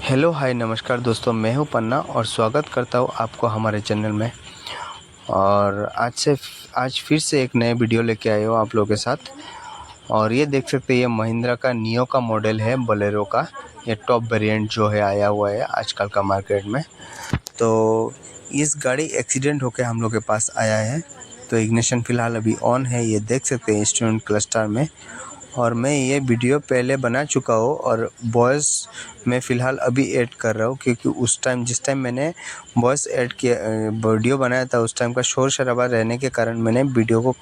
Hello hi नमस्कार दोस्तों, मैं हूं पन्ना और स्वागत करता हूं आपको हमारे चैनल में। और आज फिर से एक नए वीडियो लेके आए हो आप लोगों के साथ। और ये देख सकते हैं, ये महिंद्रा का नियो का मॉडल है, बोलेरो का। ये टॉप वेरिएंट जो है आया हुआ है आजकल का मार्केट में। तो इस गाड़ी एक्सीडेंट होकर हम लोग के पास आया है। तो इग्निशन फ़िलहाल अभी ऑन है, ये देख सकते हैं इंस्ट्रूमेंट क्लस्टर में। और मैं ये वीडियो पहले बना चुका हूँ और वॉइस मैं फ़िलहाल अभी ऐड कर रहा हूँ, क्योंकि उस टाइम जिस टाइम मैंने वॉइस ऐड किया, वीडियो बनाया था, उस टाइम का शोर शराबा रहने के कारण मैंने वीडियो को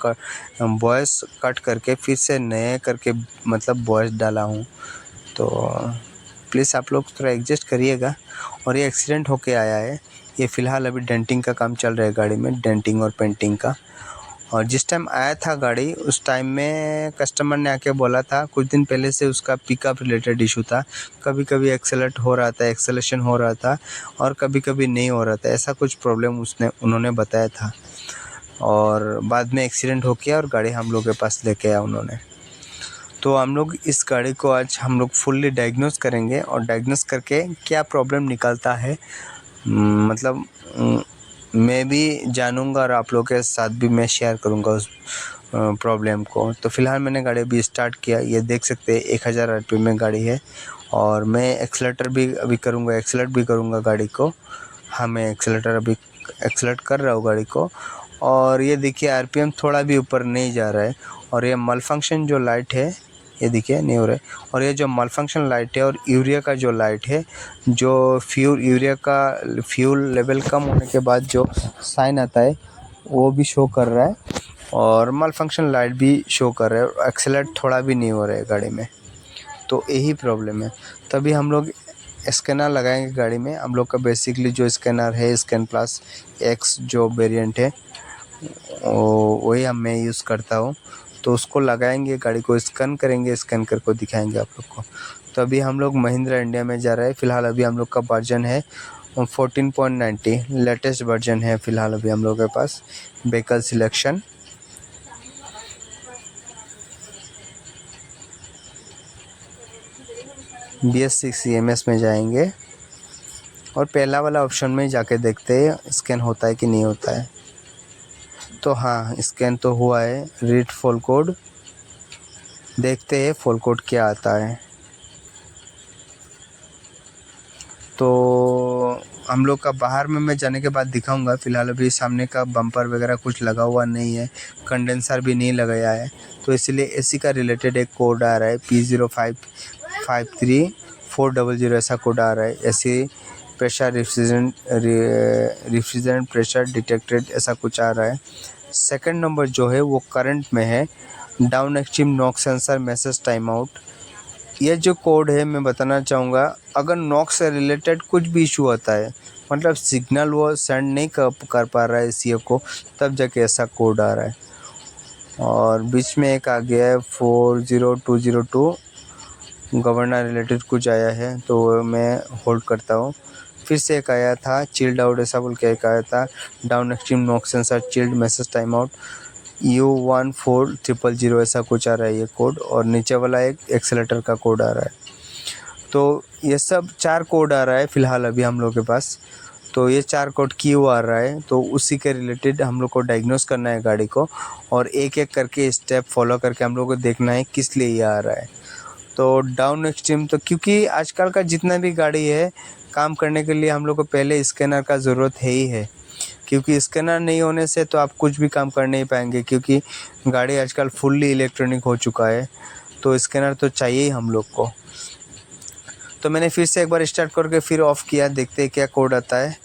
वॉइस कट करके फिर से नए करके मतलब वॉइस डाला हूँ। तो प्लीज़ आप लोग थोड़ा एडजस्ट करिएगा। और ये एक्सीडेंट होके आया है। ये फ़िलहाल अभी डेंटिंग का काम चल रहा है गाड़ी में, डेंटिंग और पेंटिंग का। और जिस टाइम आया था गाड़ी, उस टाइम में कस्टमर ने आके बोला था, कुछ दिन पहले से उसका पिकअप रिलेटेड इशू था। कभी कभी एक्सेलेट हो रहा था, एक्सेलेशन हो रहा था, और कभी कभी नहीं हो रहा था। ऐसा कुछ प्रॉब्लम उन्होंने बताया था। और बाद में एक्सीडेंट हो गया और गाड़ी हम लोग के पास लेके आया उन्होंने। तो हम लोग इस गाड़ी को आज हम लोग फुल्ली डायग्नोस करेंगे और डायग्नोस करके क्या प्रॉब्लम निकलता है, मतलब मैं भी जानूंगा और आप लोगों के साथ भी मैं शेयर करूंगा उस प्रॉब्लम को। तो फ़िलहाल मैंने गाड़ी अभी स्टार्ट किया। ये देख सकते हैं 1000 आरपीएम में गाड़ी है। और मैं एक्सेलेटर भी अभी करूंगा, एक्सेलेट भी करूंगा गाड़ी को। हाँ, मैं एक्सेलेटर अभी एक्सेलेट कर रहा हूँ गाड़ी को। और ये देखिए आरपीएम थोड़ा भी ऊपर नहीं जा रहा है। और ये मल फंक्शन जो लाइट है, ये देखिए नहीं हो रहा है। और ये जो मल फंक्शन लाइट है और यूरिया का जो लाइट है, जो यूरिया का फ्यूल लेवल कम होने के बाद जो साइन आता है, वो भी शो कर रहा है। और मल फंक्शन लाइट भी शो कर रहा है। और एक्सेलेट थोड़ा भी नहीं हो रहा है गाड़ी में। तो यही प्रॉब्लम है। तभी हम लोग स्कैनर लगाएंगे गाड़ी में। हम लोग का बेसिकली जो स्कैनर है, स्कैन प्लस एक्स जो वेरिएंट है, वही मैं यूज़ करता हूँ। तो उसको लगाएंगे, गाड़ी को स्कैन करेंगे, स्कैन करके दिखाएंगे आप लोग को। तो अभी हम लोग महिंद्रा इंडिया में जा रहे हैं। फ़िलहाल अभी हम लोग का वर्जन है 14.90, लेटेस्ट वर्जन है फ़िलहाल अभी हम लोग के पास। व्हीकल सिलेक्शन, BS6 EMS में जाएंगे और पहला वाला ऑप्शन में जाके देखते हैं स्कैन होता है कि नहीं होता है। तो हाँ, स्कैन तो हुआ है। रीड फुल कोड, देखते हैं फुल कोड क्या आता है। तो हम लोग का बाहर में मैं जाने के बाद दिखाऊंगा। फ़िलहाल अभी सामने का बम्पर वगैरह कुछ लगा हुआ नहीं है, कंडेंसर भी नहीं लगाया है। तो इसलिए एसी का रिलेटेड एक कोड आ रहा है, P0553400 ऐसा कोड आ रहा है। एसी प्रेशर रिफ्रिजरेंट प्रेशर डिटेक्टेड ऐसा कुछ आ रहा है। सेकंड नंबर जो है वो करंट में है, down extreme knock sensor message time out. ये जो कोड है मैं बताना चाहूँगा, अगर नॉक से रिलेटेड कुछ भी इशू आता है, मतलब सिग्नल वो सेंड नहीं कर पा रहा है सी को, तब जाके ऐसा कोड आ रहा है। और बीच में एक आ गया है 40202, गवर्नर रिलेटेड कुछ आया है, तो मैं होल्ड करता हूँ। फिर से एक आया था चिल्ड आउट ऐसा बोल के एक आया था, down extreme knock sensor chilled message time out U14000 ऐसा कुछ आ रहा है ये कोड। और नीचे वाला एक एक्सेलेटर का कोड आ रहा है। तो ये सब 4 कोड आ रहा है फ़िलहाल अभी हम लोग के पास। तो ये 4 कोड क्यों आ रहा है, तो उसी के रिलेटेड हम लोग को डायग्नोस करना है गाड़ी को। और एक एक करके स्टेप फॉलो करके हम लोग को देखना है किस लिए ये आ रहा है। तो डाउन एक्सट्रीम, तो क्योंकि आजकल का जितना भी गाड़ी है, काम करने के लिए हम लोग को पहले स्कैनर का ज़रूरत है ही है। क्योंकि स्कैनर नहीं होने से तो आप कुछ भी काम कर नहीं पाएंगे, क्योंकि गाड़ी आजकल फुल्ली इलेक्ट्रॉनिक हो चुका है। तो स्कैनर तो चाहिए ही हम लोग को। तो मैंने फिर से एक बार स्टार्ट करके फिर ऑफ़ किया, देखते हैं क्या कोड आता है।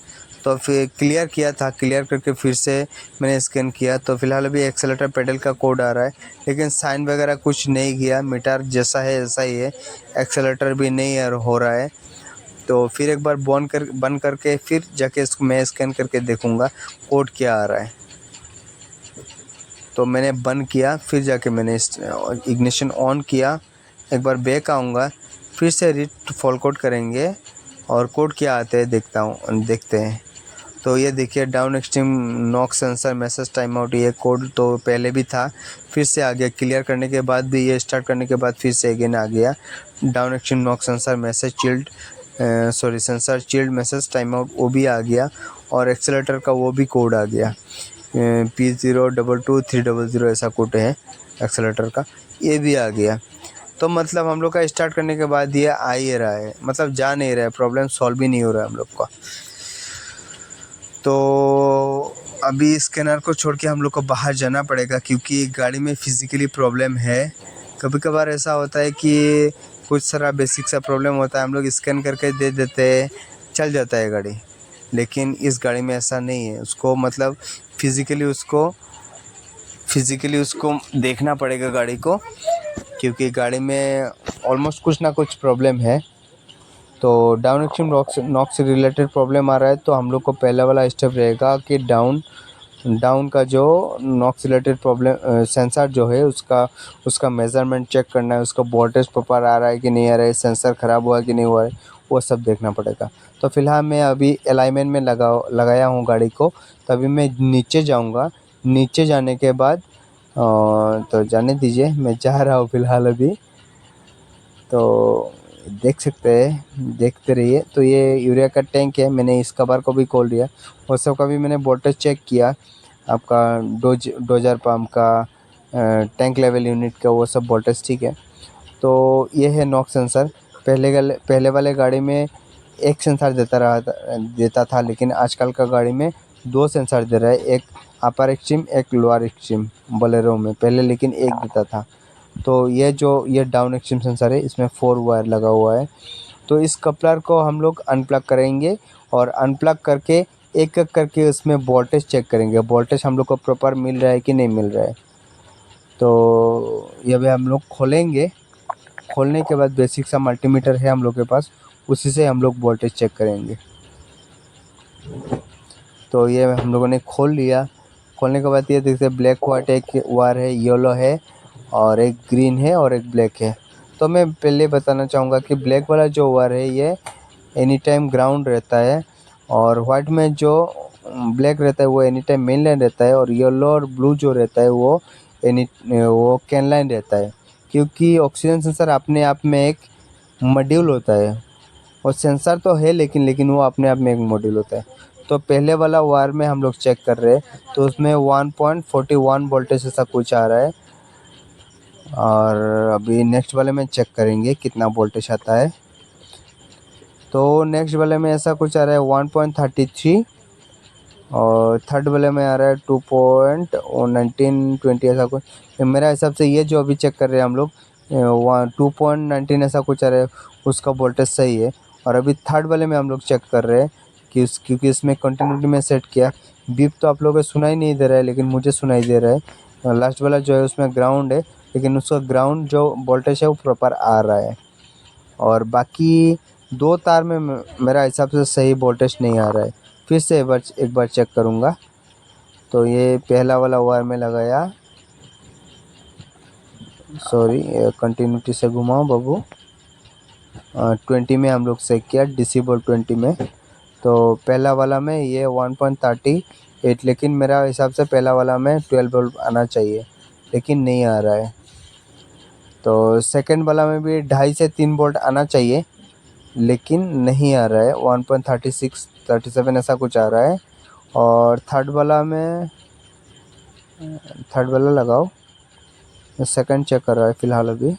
तो फिर क्लियर किया था, क्लियर करके फिर से मैंने स्कैन किया। तो फ़िलहाल अभी एक्सेलेटर पेडल का कोड आ रहा है, लेकिन साइन वगैरह कुछ नहीं गया। मीटर जैसा है ऐसा ही है, एक्सेलेटर भी नहीं हो रहा है। तो फिर एक बार बंद करके फिर जाके इसको मैं स्कैन करके देखूँगा कोड क्या आ रहा है। तो मैंने बंद किया, फिर जाके मैंने इग्निशन ऑन किया। एक बार बैक आऊँगा, फिर से रीड फॉल कोड करेंगे और कोड क्या आते हैं देखते हैं। तो ये देखिए down extreme knock sensor message time out, ये कोड तो पहले भी था, फिर से आ गया। क्लियर करने के बाद भी, ये स्टार्ट करने के बाद फिर से अगेन आ गया, down extreme knock sensor message chilled sorry sensor chilled message time out वो भी आ गया, और एक्सेलेटर का वो भी कोड आ गया, P022300 ऐसा कोड है एक्सेलेटर का, ये भी आ गया। तो मतलब हम लोग का स्टार्ट करने के बाद ये आ ही रहा है, मतलब जा नहीं रहा है, प्रॉब्लम सॉल्व भी नहीं हो रहा है हम लोग का। तो अभी स्कैनर को छोड़ के हम लोग को बाहर जाना पड़ेगा, क्योंकि गाड़ी में फिज़िकली प्रॉब्लम है। कभी कभार ऐसा होता है कि कुछ सारा बेसिक सा प्रॉब्लम होता है, हम लोग स्कैन करके दे देते हैं, चल जाता है गाड़ी। लेकिन इस गाड़ी में ऐसा नहीं है, उसको मतलब फिज़िकली उसको देखना पड़ेगा गाड़ी को, क्योंकि गाड़ी में ऑलमोस्ट कुछ ना कुछ प्रॉब्लम है। तो डाउन एक्सट्रीम नॉक्स से रिलेटेड प्रॉब्लम आ रहा है, तो हम लोग को पहला वाला स्टेप रहेगा कि डाउन का जो नॉक्स रिलेटेड प्रॉब्लम सेंसर जो है उसका मेज़रमेंट चेक करना है, उसका वोल्टेज प्रॉपर आ रहा है कि नहीं आ रहा है, सेंसर ख़राब हुआ कि नहीं हुआ है, वो सब देखना पड़ेगा। तो फिलहाल मैं अभी अलाइनमेंट में लगाया हूँ गाड़ी को, तभी मैं नीचे जाऊँगा। नीचे जाने के बाद तो जाने दीजिए, मैं जा रहा हूँ फिलहाल अभी। तो देख सकते हैं, देखते रहिए। तो ये यूरिया का टैंक है, मैंने इस कवर को भी खोल दिया, और सब का भी मैंने वोल्टेज चेक किया, आपका डोजर पंप का, टैंक लेवल यूनिट का, वो सब वोल्टेज ठीक है। तो ये है नॉक सेंसर। पहले वाले गाड़ी में एक सेंसर देता था, लेकिन आजकल का गाड़ी में 2 सेंसर दे रहा है, एक अपर एक्सट्रीम एक लोअर एक्सट्रीम बोलेरो में, पहले लेकिन एक देता था। तो ये डाउन एक्सट्रीम सेंसर है, इसमें 4 वायर लगा हुआ है। तो इस कपलर को हम लोग अनप्लग करेंगे, और अनप्लग करके एक एक करके उसमें वोल्टेज चेक करेंगे, वोल्टेज हम लोग को प्रॉपर मिल रहा है कि नहीं मिल रहा है। तो ये भी हम लोग खोलेंगे, खोलने के बाद बेसिक सा मल्टीमीटर है हम लोग के पास, उसी से हम लोग वोल्टेज चेक करेंगे। तो ये हम लोगों ने खोल लिया। खोलने के बाद ये देखते ब्लैक वाइट एक वायर है, येलो है, और एक ग्रीन है, और एक ब्लैक है। तो मैं पहले बताना चाहूँगा कि ब्लैक वाला जो वायर है ये एनी टाइम ग्राउंड रहता है, और वाइट में जो ब्लैक रहता है वो एनी टाइम मेन लाइन रहता है, और येलो और ब्लू जो रहता है वो कैन लाइन रहता है। क्योंकि ऑक्सीजन सेंसर अपने आप में एक मॉड्यूल होता है, और सेंसर तो है लेकिन वो अपने आप में एक मॉड्यूल होता है। तो पहले वाला वायर में हम लोग चेक कर रहे हैं, तो उसमें 1.41 वोल्टेज ऐसा कुछ आ रहा है, और अभी नेक्स्ट वाले में चेक करेंगे कितना वोल्टेज आता है। तो नेक्स्ट वाले में ऐसा कुछ आ रहा है 1.33, और थर्ड वाले में आ रहा है 2.1920 ऐसा कुछ। मेरा हिसाब से ये जो अभी चेक कर रहे हैं हम लोग 2.19 ऐसा कुछ आ रहा है, उसका वोल्टेज सही है। और अभी थर्ड वाले में हम लोग चेक कर रहे हैं क्योंकि इसमें कंटिन्यूटी में सेट किया। बीप तो आप लोगों को सुनाई नहीं दे रहा है, लेकिन मुझे सुनाई दे रहा है। लास्ट वाला जो है उसमें ग्राउंड है, लेकिन उसका ग्राउंड जो वोल्टेज है वो प्रॉपर आ रहा है, और बाकी 2 तार में मेरा हिसाब से सही वोल्टेज नहीं आ रहा है। फिर से एक बार चेक करूँगा। तो ये पहला वाला वायर में लगाया, सॉरी कंटिन्यूटी से घुमाओ बाबू। 20 में हम लोग चेक किया, डीसी बोर्ड 20 में। तो पहला वाला में ये 1.38, लेकिन मेरा हिसाब से पहला वाला में 12 वोल्ट आना चाहिए, लेकिन नहीं आ रहा है। तो सेकंड वाला में भी 2.5 से 3 वोल्ट आना चाहिए, लेकिन नहीं आ रहा है, 1.36 37 ऐसा कुछ आ रहा है। और थर्ड वाला लगाओ, सेकंड चेक कर रहा है फ़िलहाल अभी।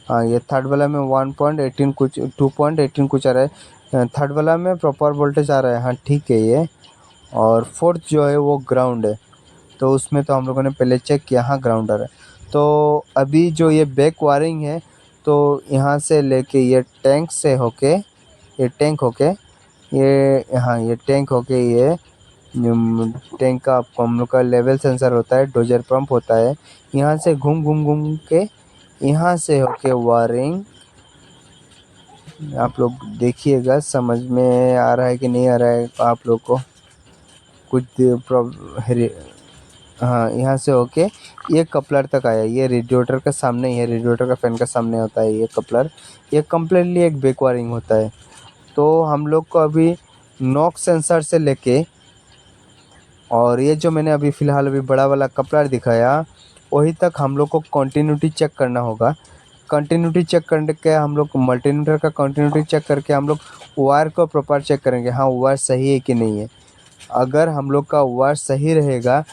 हाँ, ये थर्ड वाला में 1.18 कुछ 2.18 कुछ आ रहा है। थर्ड वाला में प्रॉपर वोल्टेज आ रहा है, हाँ ठीक है ये। और फोर्थ जो है वो ग्राउंड है, तो उसमें तो हम लोगों ने पहले चेक किया, हाँ ग्राउंड आ रहा है। तो अभी जो ये बैक वायरिंग है, तो यहाँ से लेके ये टैंक से होके ये टैंक होके ये टैंक होके ये टैंक का हम लोग का लेवल सेंसर होता है, डोजर पंप होता है। यहाँ से घूम के यहाँ से होके वायरिंग, आप लोग देखिएगा समझ में आ रहा है कि नहीं आ रहा है आप लोग को कुछ हाँ, यहाँ से होके ये कपलर तक आया। ये रेडिएटर के सामने ही है, रेडिएटर का फैन का सामने होता है ये कपलर। ये कम्प्लीटली एक बैक वायरिंग होता है। तो हम लोग को अभी नॉक सेंसर से लेके, और ये जो मैंने अभी फ़िलहाल बड़ा वाला कपलर दिखाया, वहीं तक हम लोग को कंटिन्यूटी चेक करना होगा। कंटिन्यूटी चेक करके हम लोग मल्टीमीटर का कंटिन्यूटी चेक करके हम लोग वायर को प्रॉपर चेक करेंगे, हाँ वायर सही है कि नहीं है। अगर हम लोग का वायर सही रहेगा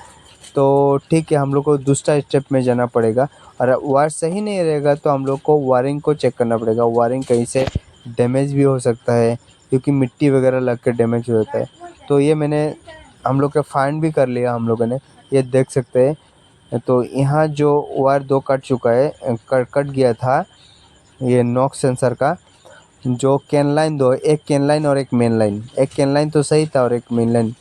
तो ठीक है, हम लोग को दूसरा स्टेप में जाना पड़ेगा। और वायर सही नहीं रहेगा तो हम लोग को वायरिंग को चेक करना पड़ेगा। वायरिंग कहीं से डैमेज भी हो सकता है, क्योंकि मिट्टी वगैरह लग के डैमेज हो जाता है। तो ये मैंने हम लोग का फाइंड भी कर लिया हम लोगों ने, ये देख सकते हैं। तो यहाँ जो वायर 2 कट चुका है, कट गया था ये नॉक्स सेंसर का। जो कैन लाइन 2, एक कैन लाइन और एक मेन लाइन, एक कैन लाइन तो सही था और एक मेन लाइन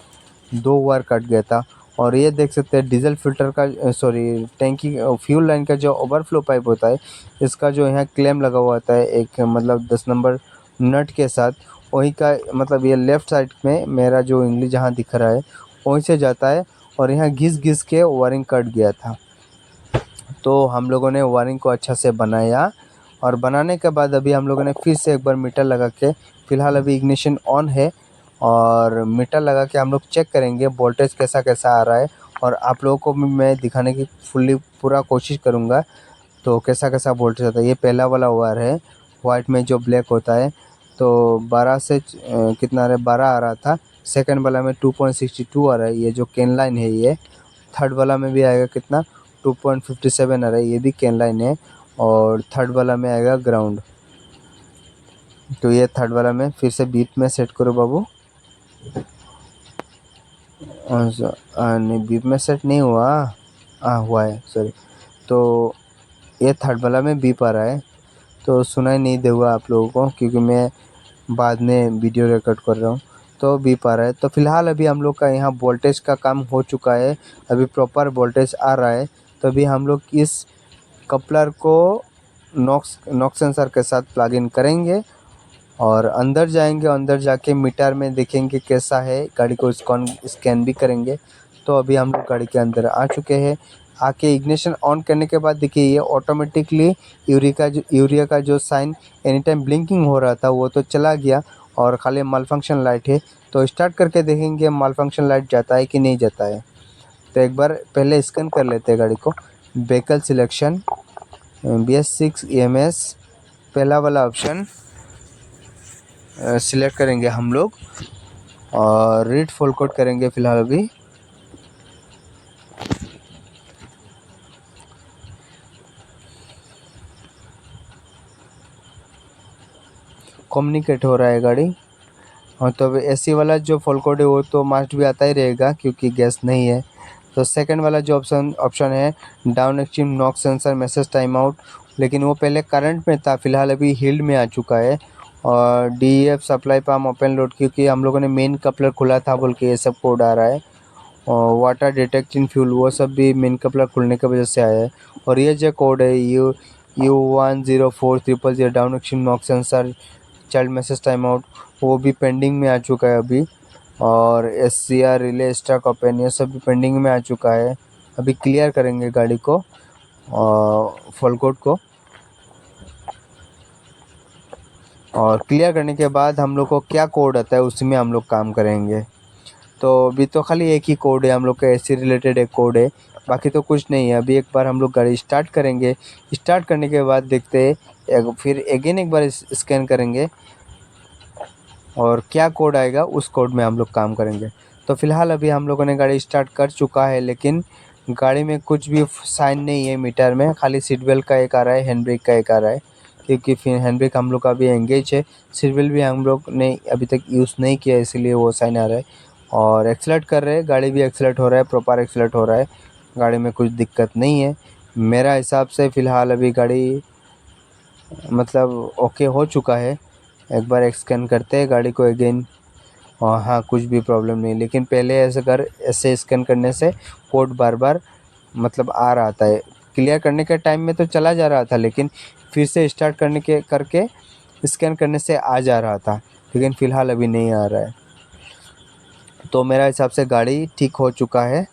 2 वायर कट गया था। और ये देख सकते हैं डीजल फिल्टर का सॉरी टैंकी फ्यूल लाइन का जो ओवरफ्लो पाइप होता है, इसका जो यहाँ क्लैम लगा हुआ होता है एक मतलब 10 नंबर नट के साथ, वही का मतलब ये लेफ़्ट साइड में मेरा जो उंगली जहाँ दिख रहा है वहीं से जाता है। और यहाँ घिस के वायरिंग कट गया था। तो हम लोगों ने वायरिंग को अच्छा से बनाया, और बनाने के बाद अभी हम लोगों ने फिर से एक बार मीटर लगा के, फ़िलहाल अभी इग्निशन ऑन है और मीटर लगा के हम लोग चेक करेंगे वोल्टेज कैसा कैसा आ रहा है। और आप लोगों को भी मैं दिखाने की पूरा कोशिश करूँगा तो कैसा कैसा वोल्टेज आता है। ये पहला वाला वायर है वाइट में जो ब्लैक होता है, तो 12 से कितना आ रहा है, 12 आ रहा था। सेकंड वाला में 2.62 आ रहा है, ये जो कैन लाइन है ये। थर्ड वाला में भी आएगा कितना, 2.57 आ रहा है, ये भी कैन लाइन है। और थर्ड वाला में आएगा ग्राउंड। तो ये थर्ड वाला में फिर से बीप में सेट करो बाबू। नहीं बीप में सेट नहीं हुआ, हुआ है सॉरी। तो ये थर्ड वाला में बीप आ रहा है, तो सुनाई नहीं देगा आप लोगों को क्योंकि मैं बाद में वीडियो रिकॉर्ड कर रहा हूँ। तो बीप आ रहा है। तो फ़िलहाल अभी हम लोग का यहाँ वोल्टेज का काम हो चुका है, अभी प्रॉपर वोल्टेज आ रहा है। तो अभी हम लोग इस कपलर को नॉक्स सेंसर के साथ प्लग इन करेंगे और अंदर जाएंगे। अंदर जाके मीटर में देखेंगे कैसा है, गाड़ी को स्कैन भी करेंगे। तो अभी हम लोग गाड़ी के अंदर आ चुके हैं। आके इग्निशन ऑन करने के बाद देखिए ये ऑटोमेटिकली यूरिया का जो साइन एनी टाइम ब्लिंकिंग हो रहा था वो तो चला गया, और खाली माल फंक्शन लाइट है। तो स्टार्ट करके देखेंगे माल फंक्शन लाइट जाता है कि नहीं जाता है। तो एक बार पहले स्कैन कर लेते हैं गाड़ी को। व्हीकल सिलेक्शन BS6 EMS पहला वाला ऑप्शन सिलेक्ट करेंगे हम लोग और रीड फुल कोड करेंगे फ़िलहाल अभी। कम्युनिकेट हो रहा है गाड़ी। और तो एसी वाला जो फुल कोड है वो तो मस्ट भी आता ही रहेगा क्योंकि गैस नहीं है। तो सेकंड वाला जो ऑप्शन है down extreme knock sensor message time out, लेकिन वो पहले करंट में था, फ़िलहाल अभी हील्ड में आ चुका है। और DEF supply palm open load, क्योंकि हम लोगों ने मेन कपलर खुला था बोल के ये सब कोड आ रहा है। और वाटर डिटेक्टिंग फ्यूल वो सब भी मेन कपलर खुलने की वजह से आया है। और ये जो कोड है U104000 down extreme knock sensor child message time out, वो भी पेंडिंग में आ चुका है अभी। और SCR रिले स्टॉक ओपन ये सब भी पेंडिंग में आ चुका है। अभी क्लियर करेंगे गाड़ी को और फुल कोड को, और क्लियर करने के बाद हम लोग को क्या कोड आता है उसी में हम लोग काम करेंगे। तो अभी तो खाली एक ही कोड है हम लोग का, AC रिलेटेड एक कोड है, बाकी तो कुछ नहीं है। अभी एक बार हम लोग गाड़ी स्टार्ट करेंगे, स्टार्ट करने के बाद देखते हैं फिर अगेन एक बार स्कैन करेंगे और क्या कोड आएगा उस कोड में हम लोग काम करेंगे। तो फ़िलहाल अभी हम लोगों ने गाड़ी स्टार्ट कर चुका है, लेकिन गाड़ी में कुछ भी साइन नहीं है मीटर में, खाली सीट बेल्ट का एक आ रहा है, हैंड ब्रेक का एक आ रहा है, क्योंकि फिर हैंड ब्रेक हम लोग का अभी एंगेज है। सीट बेल्ट भी हम लोग ने अभी तक यूज़ नहीं किया इसलिए वो साइन आ रहा है। और एक्सेलेरेट कर रहे हैं, गाड़ी भी एक्सेलेरेट हो रहा है, प्रॉपर एक्सेलेरेट हो रहा है, गाड़ी में कुछ दिक्कत नहीं है मेरा हिसाब से। फ़िलहाल अभी गाड़ी मतलब ओके हो चुका है। एक बार स्कैन करते हैं गाड़ी को अगेन, और हाँ कुछ भी प्रॉब्लम नहीं, लेकिन पहले ऐसे स्कैन करने से कोड बार बार मतलब आ रहा था। क्लियर करने के टाइम में तो चला जा रहा था, लेकिन फिर से स्टार्ट करके स्कैन करने से आ जा रहा था, लेकिन फ़िलहाल अभी नहीं आ रहा है। तो मेरा हिसाब से गाड़ी ठीक हो चुका है।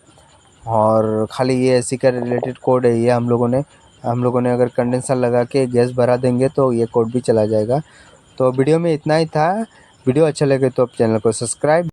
और खाली ये AC का रिलेटेड कोड है, ये हम लोगों ने अगर कंडेंसर लगा के गैस भरा देंगे तो ये कोड भी चला जाएगा। तो वीडियो में इतना ही था। वीडियो अच्छा लगे तो आप चैनल को सब्सक्राइब